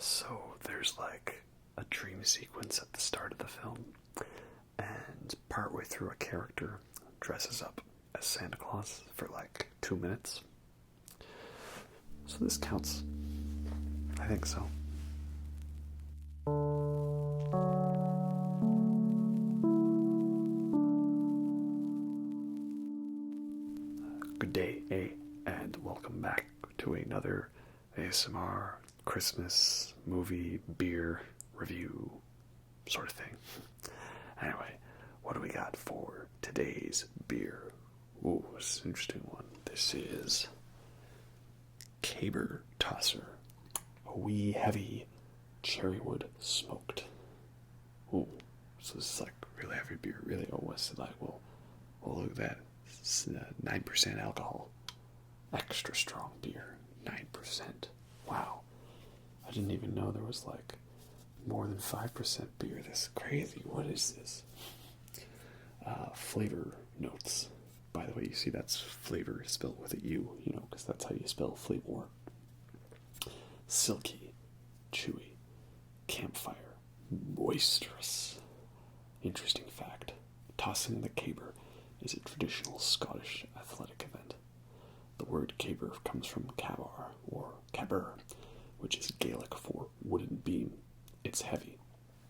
So there's like a dream sequence at the start of the film, and partway through, a character dresses up as Santa Claus for like 2 minutes. So this counts. I think so. Good day, and welcome back to another ASMR Christmas movie beer review sort of thing. Anyway, what do we got for today's beer? Ooh, it's an interesting one. This is Caber Tosser, a wee heavy cherrywood smoked. Ooh, so this is like really heavy beer. Really, what's it like? Well, look at that. It's 9% alcohol. Extra strong beer. 9%. Wow. I didn't even know there was like more than 5% beer. This is crazy. What is this? Flavor notes. By the way, you see that's flavor spelled with a U, because that's how you spell flavor. Silky, chewy, campfire, boisterous. Interesting fact. Tossing the caber is a traditional Scottish athletic event. The word caber comes from cabar, or caber, which is Gaelic for wooden beam. It's heavy.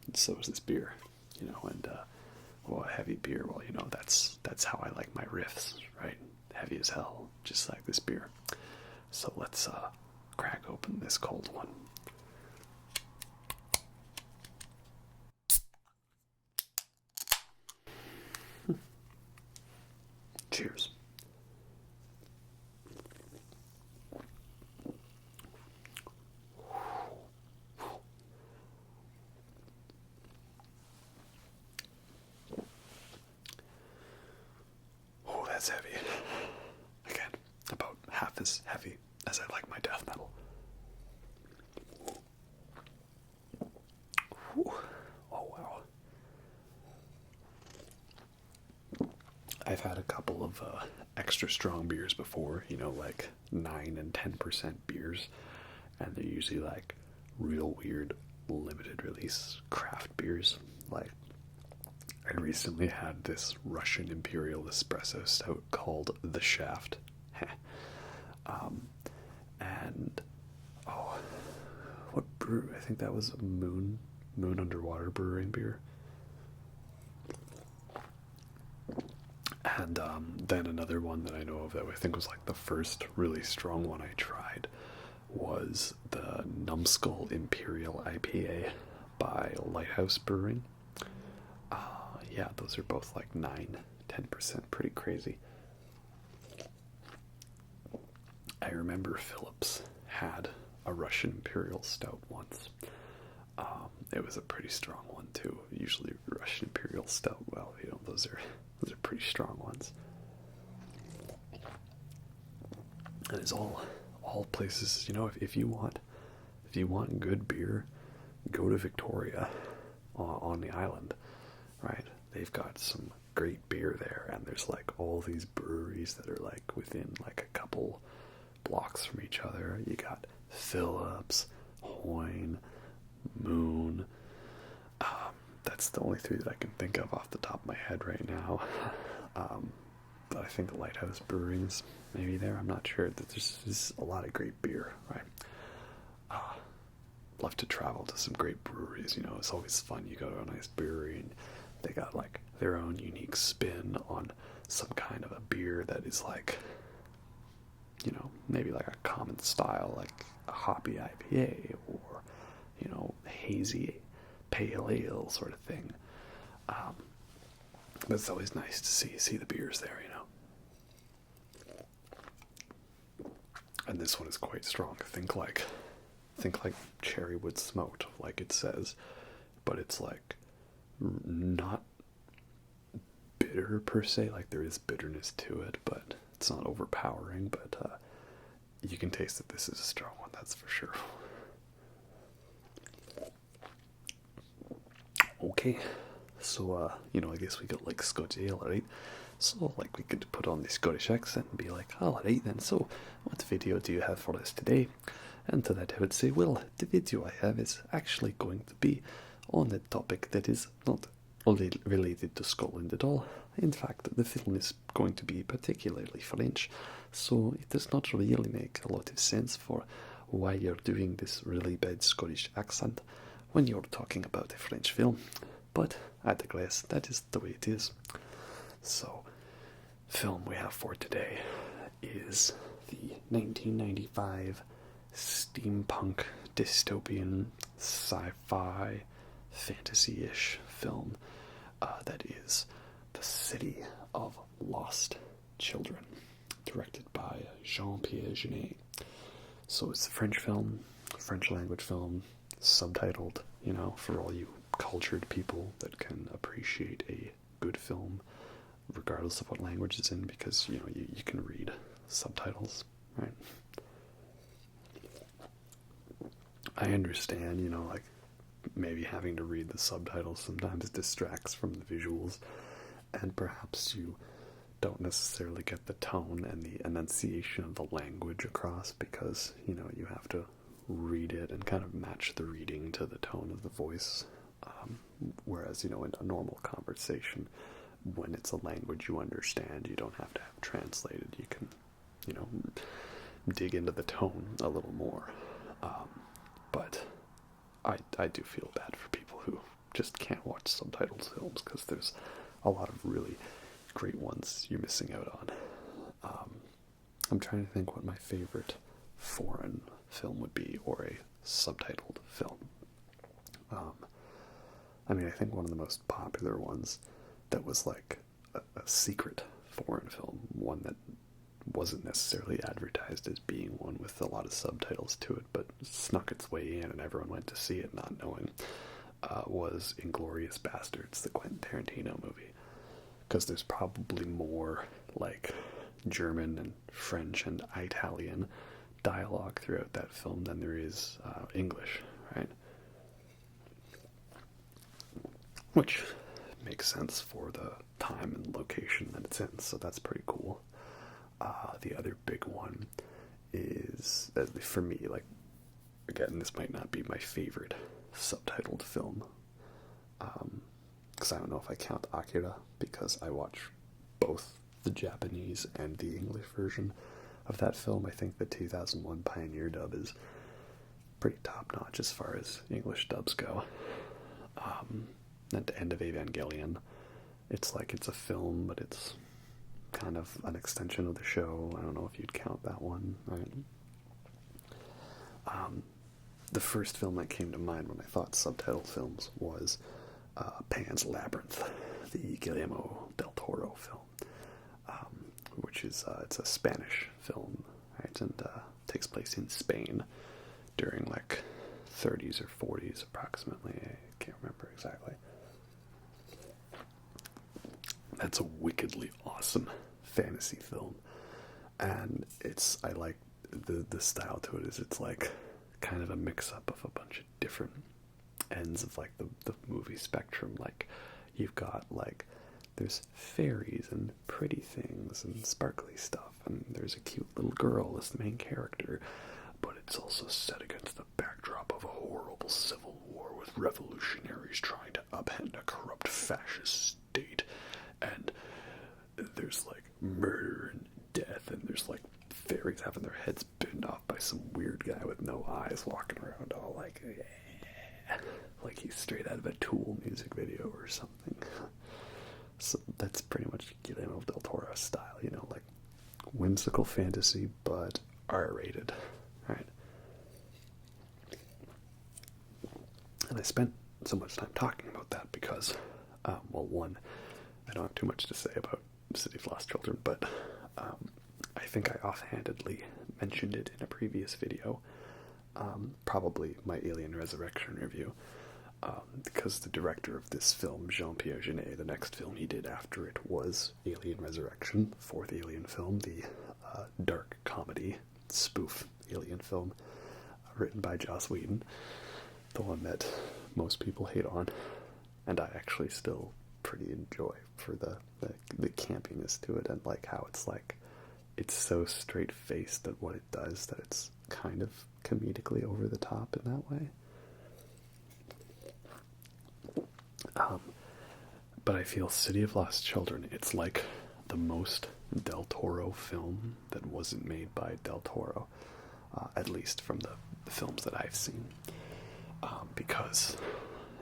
And so is this beer, and a heavy beer, well, that's how I like my riffs, right? Heavy as hell, just like this beer. So let's crack open this cold one. Cheers. Oh, that's heavy. Again, about half as heavy as I like my death metal. Whew. Oh, wow. I've had a couple of extra strong beers before, like 9 and 10% beers, and they're usually like real weird limited release craft beers. Like, I recently had this Russian Imperial Espresso Stout called The Shaft. And, what brew? I think that was a Moon Underwater Brewing beer. And then another one that I know of that I think was like the first really strong one I tried was the Numbskull Imperial IPA by Lighthouse Brewing. Yeah, those are both like 9-10%, pretty crazy. I remember Phillips had a Russian Imperial Stout once. It was a pretty strong one too. Usually Russian Imperial Stout, well, those are pretty strong ones. And it's all places, if you want good beer, go to Victoria on the island, right? They've got some great beer there, and there's like all these breweries that are like within like a couple blocks from each other. You got Phillips, Hoyne, Moon. That's the only three that I can think of off the top of my head right now. But I think Lighthouse Brewing's maybe there. I'm not sure. There's a lot of great beer, right? Love to travel to some great breweries. It's always fun. You go to a nice brewery and they got like their own unique spin on some kind of a beer that is like, maybe like a common style, like a hoppy IPA or, hazy pale ale sort of thing. But it's always nice to see the beers there, And this one is quite strong. Think like cherrywood smoked, like it says, but it's like not bitter per se. Like there is bitterness to it, but it's not overpowering. But you can taste that this is a strong one, that's for sure. Okay, so I guess we got like Scotch ale, right? So like we could put on the Scottish accent and be like, alright then, so what video do you have for us today? And to that I would say, well, the video I have is actually going to be on a topic that is not only related to Scotland at all. In fact, the film is going to be particularly French, so it does not really make a lot of sense for why you're doing this really bad Scottish accent when you're talking about a French film. But I digress, that is the way it is. So, film we have for today is the 1995 steampunk, dystopian, sci-fi, fantasy-ish film that is The City of Lost Children, directed by Jean-Pierre Jeunet. So it's a French film, French language film, subtitled, you know, for all you cultured people that can appreciate a good film regardless of what language it's in, because, you know, you can read subtitles, right? I understand, you know, like, maybe having to read the subtitles sometimes distracts from the visuals, and perhaps you don't necessarily get the tone and the enunciation of the language across because, you know, you have to read it and kind of match the reading to the tone of the voice. Whereas, you know, in a normal conversation, when it's a language you understand, you don't have to have it translated. You can, you know, dig into the tone a little more. But I do feel bad for people who just can't watch subtitled films, because there's a lot of really great ones you're missing out on. I'm trying to think what my favorite foreign film would be, or a subtitled film. I mean, I think one of the most popular ones that was like a secret foreign film, one that wasn't necessarily advertised as being one with a lot of subtitles to it, but snuck its way in and everyone went to see it not knowing, was Inglourious Basterds, the Quentin Tarantino movie. Because there's probably more like German and French and Italian dialogue throughout that film than there is English, right? Which makes sense for the time and location that it's in, so that's pretty cool. The other big one is, for me, like, again, this might not be my favorite subtitled film, because I don't know if I count Akira, because I watch both the Japanese and the English version of that film. I think the 2001 Pioneer dub is pretty top-notch as far as English dubs go. At the end of Evangelion, it's like it's a film, but it's kind of an extension of the show. I don't know if you'd count that one, right? The first film that came to mind when I thought subtitled films was Pan's Labyrinth, the Guillermo Del Toro film, which is it's a Spanish film, right, and takes place in Spain during like 30s or 40s approximately. I can't remember exactly. That's a wickedly awesome fantasy film, and I like the style to it. Is it's like kind of a mix-up of a bunch of different ends of like the movie spectrum. Like, you've got like, there's fairies and pretty things and sparkly stuff, and there's a cute little girl as the main character, but it's also set against the backdrop of a horrible civil war with revolutionaries trying to upend a corrupt fascist state, and there's like murder and death, and there's like fairies having their heads bitten off by some weird guy with no eyes walking around all like, like he's straight out of a Tool music video or something. So that's pretty much Guillermo del Toro style, you know, like whimsical fantasy but R-rated, right? And I spent so much time talking about that because, well, one, I don't have too much to say about City of Lost Children, but I think I offhandedly mentioned it in a previous video, probably my Alien Resurrection review, because the director of this film, Jean-Pierre Jeunet, the next film he did after it was Alien Resurrection, the fourth Alien film, the dark comedy spoof Alien film, written by Joss Whedon, the one that most people hate on, and I actually still pretty enjoy for the campiness to it, and like how it's like, it's so straight-faced at what it does that it's kind of comedically over the top in that way. But I feel City of Lost Children, it's like the most Del Toro film that wasn't made by Del Toro, at least from the films that I've seen, because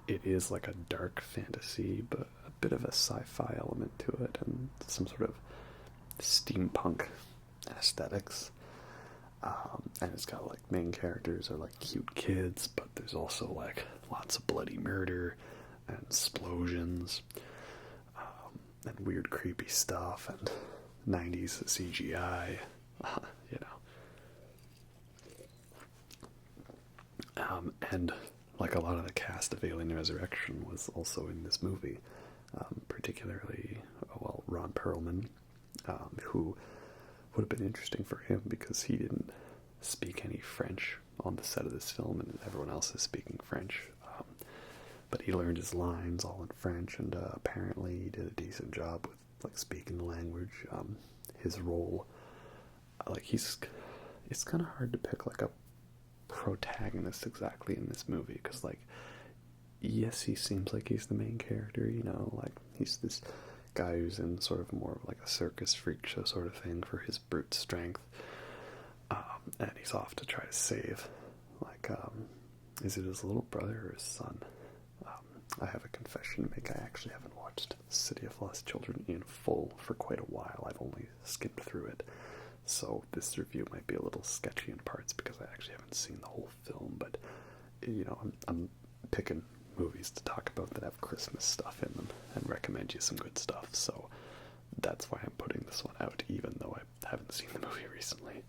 it is like a dark fantasy, but a bit of a sci-fi element to it, and some sort of steampunk aesthetics. And it's got like main characters are like cute kids, but there's also like lots of bloody murder and explosions, and weird creepy stuff, and 90s CGI, you know. And like a lot of the cast of Alien Resurrection was also in this movie, particularly, well, Ron Perlman, who would have been interesting for him because he didn't speak any French on the set of this film, and everyone else is speaking French. But he learned his lines all in French, and apparently he did a decent job with like speaking the language. His role, like it's kind of hard to pick like a protagonist exactly in this movie, because like, yes, he seems like he's the main character, you know, like he's this guy who's in sort of more of like a circus freak show sort of thing for his brute strength, and he's off to try to save, like, is it his little brother or his son? I have a confession to make. I actually haven't watched City of Lost Children in full for quite a while. I've only skimmed through it, so this review might be a little sketchy in parts because I actually haven't seen the whole film. But you know, I'm picking movies to talk about that have Christmas stuff in them and recommend you some good stuff. So that's why I'm putting this one out, even though I haven't seen the movie recently.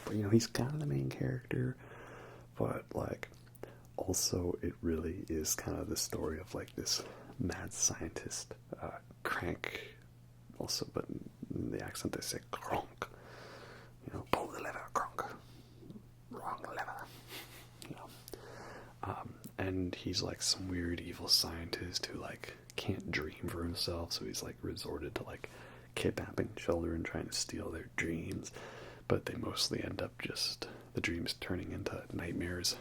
But you know, he's kind of the main character, but like, also it really is kind of the story of like this mad scientist, Crank, also, but in the accent they say Kronk, you know, pull the lever, Kronk, wrong lever, you know, and he's like some weird evil scientist who like can't dream for himself, so he's like resorted to like kidnapping children, trying to steal their dreams, but they mostly end up just the dreams turning into nightmares.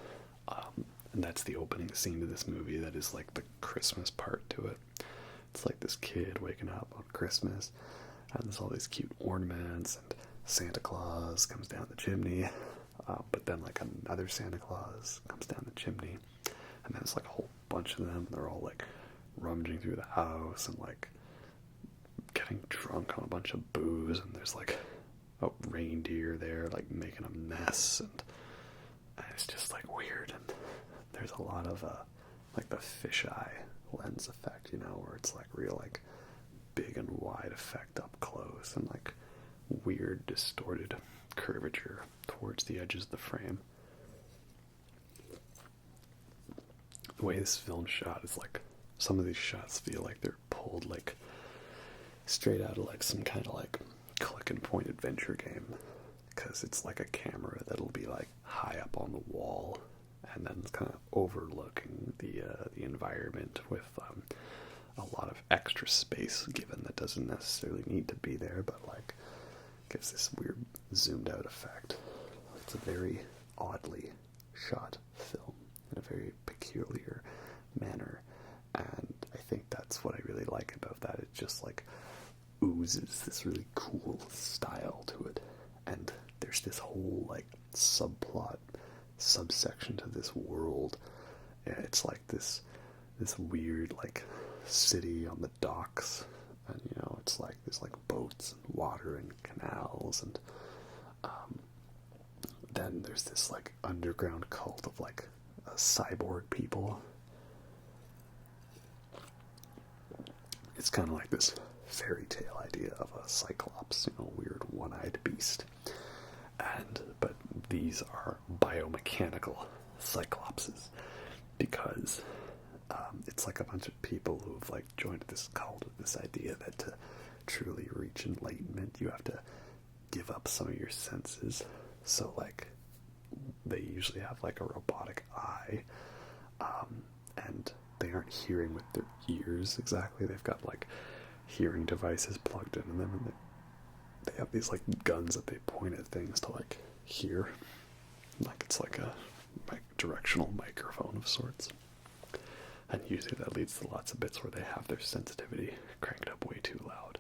And that's the opening scene of this movie. That is like the Christmas part to it. It's like this kid waking up on Christmas, and there's all these cute ornaments, and Santa Claus comes down the chimney, but then like another Santa Claus comes down the chimney, and then there's like a whole bunch of them. They're all like rummaging through the house and like getting drunk on a bunch of booze, and there's like a reindeer there like making a mess, and it's just like weird. And there's a lot of like the fisheye lens effect, you know, where it's like real like big and wide effect up close, and like weird distorted curvature towards the edges of the frame. The way this film's shot is like, some of these shots feel like they're pulled like straight out of like some kind of like click and point adventure game, because it's like a camera that'll be like high up on the wall, and then it's kind of overlooking the environment with a lot of extra space given that doesn't necessarily need to be there, but like gives this weird zoomed out effect. It's a very oddly shot film in a very peculiar manner, and I think that's what I really like about that. It just like oozes this really cool style to it, and there's this whole like subplot, subsection to this world. It's like this weird like city on the docks, and you know, it's like there's like boats and water and canals, and then there's this like underground cult of like cyborg people. It's kind of like this fairy tale idea of a cyclops, you know, weird one-eyed beast. But these are biomechanical cyclopses, because it's like a bunch of people who've like joined this cult with this idea that to truly reach enlightenment, you have to give up some of your senses. So like, they usually have like a robotic eye, and they aren't hearing with their ears exactly. They've got like hearing devices plugged into them, and they have these like guns that they point at things to like hear, like it's like a directional microphone of sorts. And usually that leads to lots of bits where they have their sensitivity cranked up way too loud.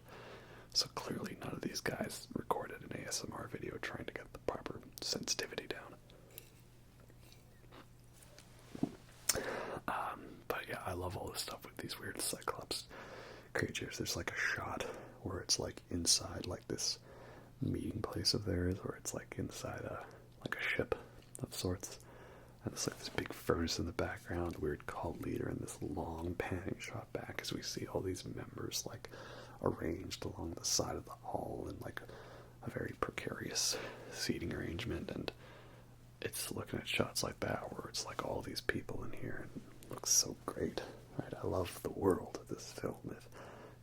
So clearly none of these guys recorded an ASMR video trying to get the proper sensitivity down. But yeah, I love all this stuff with these weird Cyclops creatures. There's like a shot where it's like inside like this meeting place of theirs, where it's like inside like a ship of sorts. And it's like this big furnace in the background, weird cult leader, and this long panning shot back as we see all these members like arranged along the side of the hall in like a very precarious seating arrangement. And it's looking at shots like that where it's like all these people in here, and it looks so great. Right? I love the world of this film.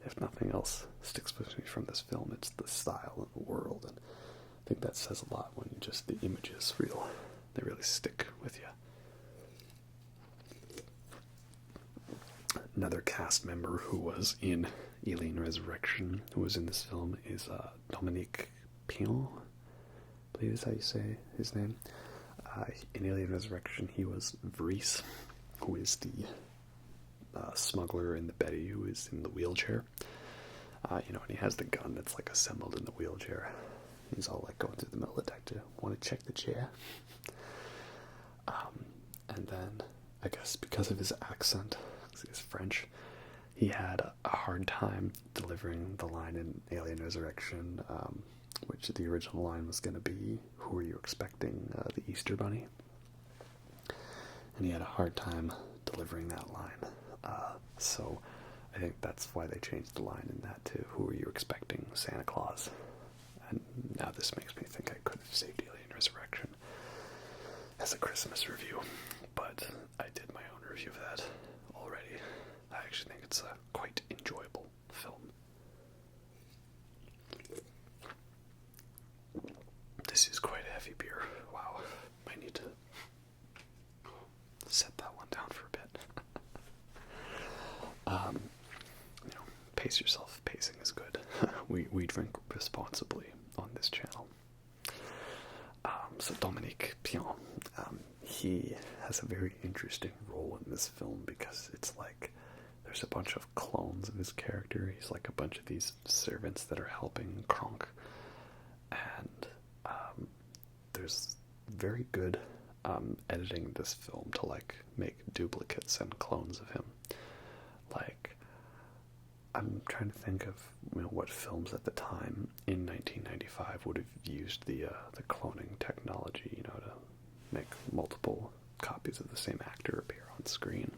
If nothing else sticks with me from this film, it's the style and the world, and I think that says a lot when just the images they really stick with you. Another cast member who was in Alien Resurrection, who was in this film, is Dominique Pion, I believe is how you say his name. In Alien Resurrection, he was Vries, who is the smuggler in the Betty, who is in the wheelchair. And he has the gun that's like assembled in the wheelchair. He's all like going through the middle of the deck to want to check the chair. And then, I guess because of his accent, because he's French, he had a hard time delivering the line in Alien Resurrection, which the original line was going to be, "Who are you expecting? The Easter Bunny?" And he had a hard time delivering that line. So I think that's why they changed the line in that to "Who are you expecting? Santa Claus?" And now this makes me think I could have saved Alien Resurrection as a Christmas review, but I did my own review of that already. I actually think it's a quite enjoyable film. This is quite a heavy beer. Wow, I need to set that one down for a bit. Pace yourself. Pacing is good. we drink responsibly on this channel. So Dominique Pion, he has a very interesting role in this film because it's like there's a bunch of clones of his character. He's like a bunch of these servants that are helping Kronk, and there's very good editing this film to like make duplicates and clones of him. Like, I'm trying to think of what films at the time in 1995 would have used the cloning technology, to make multiple copies of the same actor appear on screen.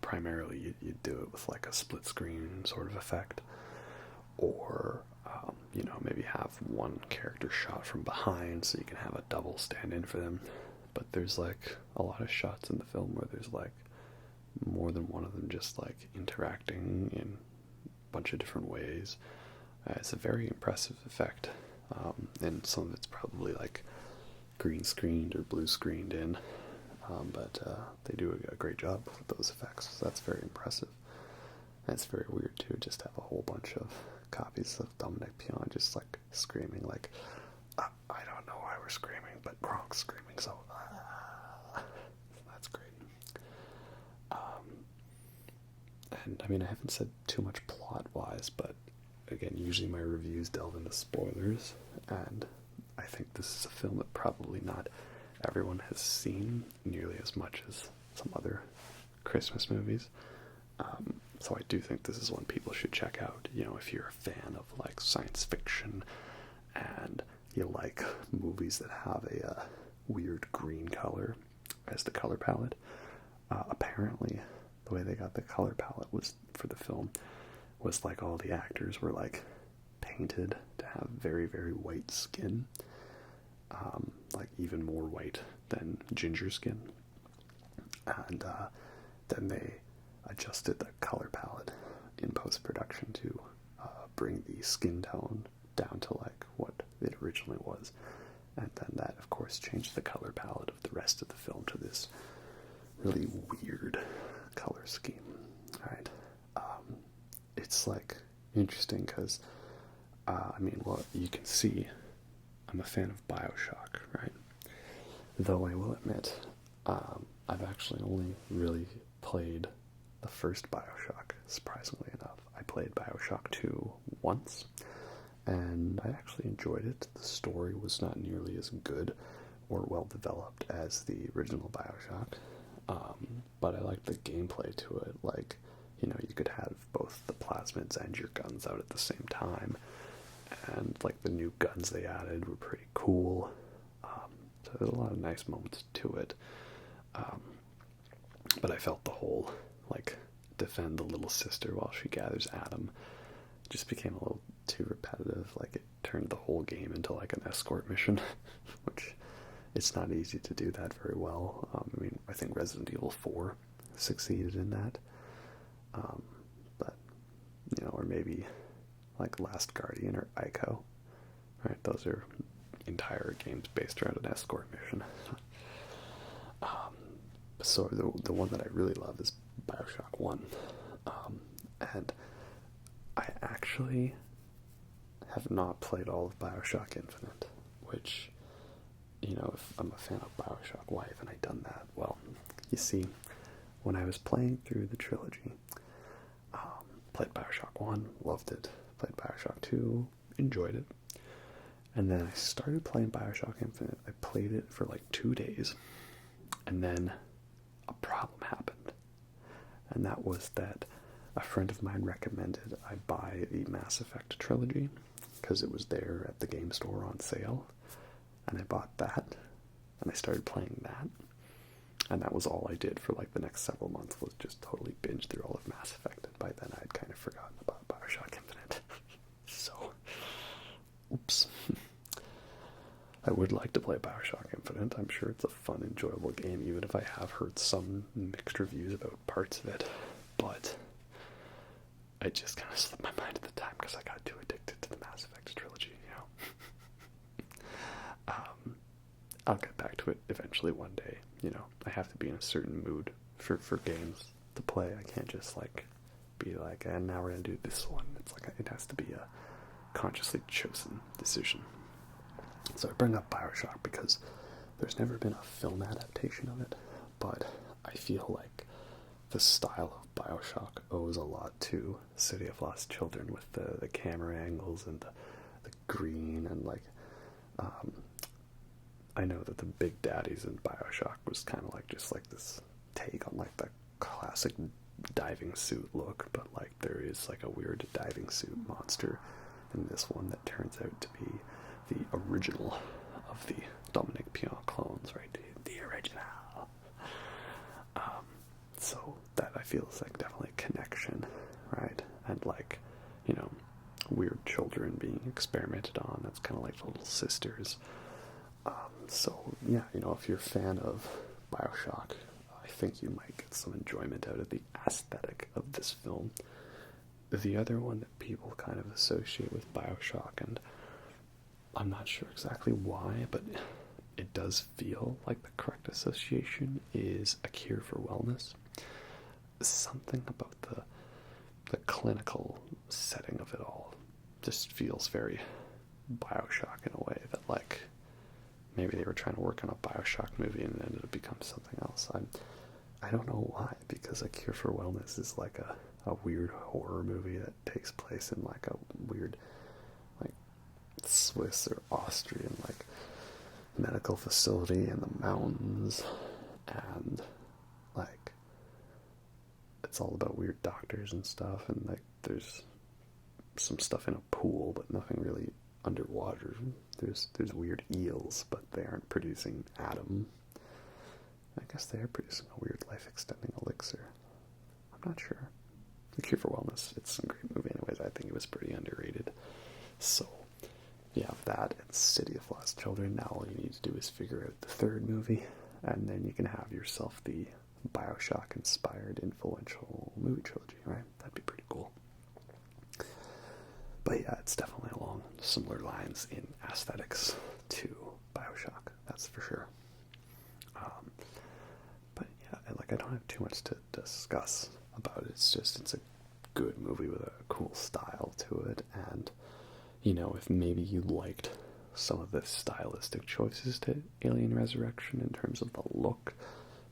Primarily you'd do it with like a split screen sort of effect, or maybe have one character shot from behind so you can have a double stand-in for them. But there's like a lot of shots in the film where there's like more than one of them just like interacting in a bunch of different ways. It's a very impressive effect, and some of it's probably like green screened or blue screened in, but they do a great job with those effects, so that's very impressive. And it's very weird too, just to have a whole bunch of copies of Dominique Pion just like screaming like, I don't know why we're screaming, but Kronk's screaming, so that's great. And I mean, I haven't said too much plot-wise, but again, usually my reviews delve into spoilers, and I think this is a film that probably not everyone has seen nearly as much as some other Christmas movies. So I do think this is one people should check out. If you're a fan of like science fiction and you like movies that have a weird green color as the color palette. Apparently, the way they got the color palette was for the film was like all the actors were like painted to have very, very white skin, like even more white than ginger skin, and then they adjusted the color palette in post-production to bring the skin tone down to like what it originally was, and then that of course changed the color palette of the rest of the film to this really weird color scheme. Right? It's like interesting because I mean, well, you can see I'm a fan of Bioshock, right? Though I will admit, I've actually only really played the first Bioshock, surprisingly enough. I played Bioshock 2 once, and I actually enjoyed it. The story was not nearly as good or well developed as the original Bioshock, but I liked the gameplay to it. Like, you could have both the plasmids and your guns out at the same time, and like the new guns they added were pretty cool. So there's a lot of nice moments to it. But I felt the whole, like, defend the little sister while she gathers Adam just became a little too repetitive. Like, it turned the whole game into like an escort mission, which it's not easy to do that very well. I mean, I think Resident Evil 4 succeeded in that. But, or maybe like Last Guardian or Ico, right? Those are entire games based around an escort mission. So the one that I really love is Bioshock 1. And I actually have not played all of Bioshock Infinite, which, if I'm a fan of Bioshock, why haven't I done that? Well, you see, when I was playing through the trilogy, played Bioshock 1, loved it. Played Bioshock 2, enjoyed it. And then I started playing Bioshock Infinite. I played it for like 2 days, and then a problem happened. And that was that a friend of mine recommended I buy the Mass Effect trilogy because it was there at the game store on sale. And I bought that, and I started playing that. And that was all I did for like the next several months, was just totally binge through all of Mass Effect. And by then I'd kind of forgotten about Bioshock Infinite. So, oops. I would like to play Bioshock Infinite. I'm sure it's a fun, enjoyable game, even if I have heard some mixed reviews about parts of it. But I just kind of slipped my mind at the time because I got too addicted to the Mass Effect trilogy, I'll get back to it eventually one day. I have to be in a certain mood for games to play. I can't just like be like, and now we're gonna do this one. It's like, it has to be a consciously chosen decision. So I bring up Bioshock because there's never been a film adaptation of it, but I feel like the style of Bioshock owes a lot to City of Lost Children, with the camera angles and the green, and like, I know that the Big Daddies in Bioshock was kind of like just like this take on like the classic diving suit look, but like there is like a weird diving suit monster in this one that turns out to be the original of the Dominic Pion clones, right? The original. So that, I feel, is like definitely a connection, right? And like, weird children being experimented on. That's kind of like little sisters. So yeah, if you're a fan of Bioshock, I think you might get some enjoyment out of the aesthetic of this film. The other one that people kind of associate with Bioshock, and I'm not sure exactly why, but it does feel like the correct association, is A Cure for Wellness. Something about the clinical setting of it all just feels very Bioshock in a way that, like, maybe they were trying to work on a Bioshock movie and it ended up becoming something else. I don't know why, because A Cure for Wellness is like a weird horror movie that takes place in like a weird, like, Swiss or Austrian, like, medical facility in the mountains, and like, it's all about weird doctors and stuff, and like there's some stuff in a pool, but nothing really underwater. There's weird eels, but they aren't producing Adam. I guess they are producing a weird life-extending elixir. I'm not sure. The Cure for Wellness, it's a great movie anyways. I think it was pretty underrated. So, you have that and City of Lost Children. Now all you need to do is figure out the third movie, and then you can have yourself the Bioshock-inspired influential movie trilogy, right? That'd be pretty cool. But yeah, it's definitely along similar lines in aesthetics to Bioshock, that's for sure. But yeah, I don't have too much to discuss about it. It's a good movie with a cool style to it, and if maybe you liked some of the stylistic choices to Alien Resurrection in terms of the look,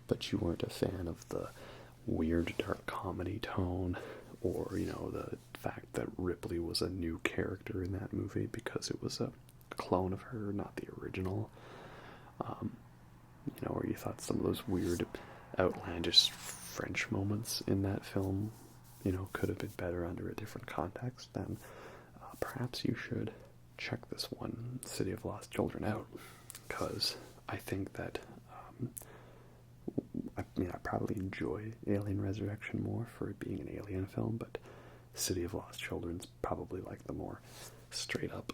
but you weren't a fan of the weird dark comedy tone, or, the fact that Ripley was a new character in that movie because it was a clone of her, not the original. Or you thought some of those weird, outlandish French moments in that film, could have been better under a different context, then perhaps you should check this one, City of Lost Children, out, because I think that, I probably enjoy Alien Resurrection more for it being an alien film, but City of Lost Children's probably like the more straight up,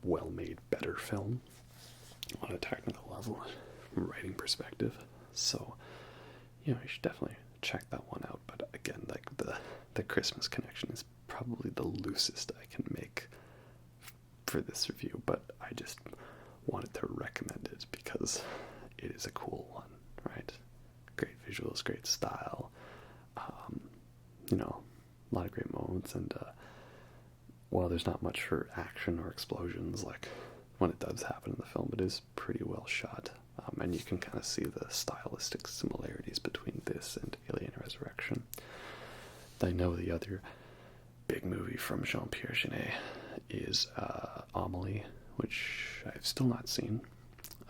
well-made, better film on a technical level, from a writing perspective. So, you should definitely check that one out. But again, like the Christmas connection is probably the loosest I can make for this review, but I just wanted to recommend it because it is a cool one, right? Great visuals, great style, a lot of great moments, and while there's not much for action or explosions, like when it does happen in the film, it is pretty well shot, and you can kind of see the stylistic similarities between this and Alien Resurrection. I know the other big movie from Jean-Pierre Jeunet is Amélie, which I've still not seen.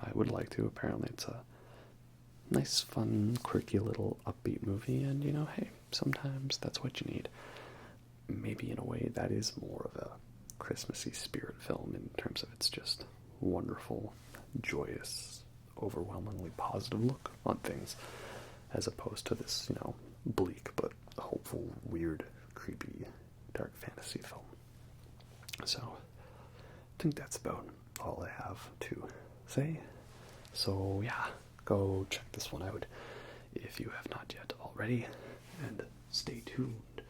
I would like to. Apparently it's a nice, fun, quirky little upbeat movie, and hey, sometimes that's what you need. Maybe in a way that is more of a Christmassy spirit film in terms of its just wonderful, joyous, overwhelmingly positive look on things, as opposed to this, bleak but hopeful, weird, creepy, dark fantasy film. So, I think that's about all I have to say. So yeah, go check this one out if you have not yet already, and stay tuned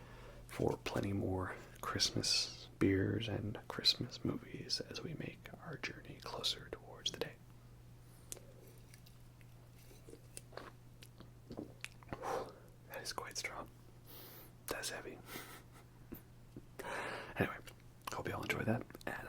for plenty more Christmas beers and Christmas movies as we make our journey closer towards the day. That is quite strong. That's heavy. Anyway, hope you all enjoy that, and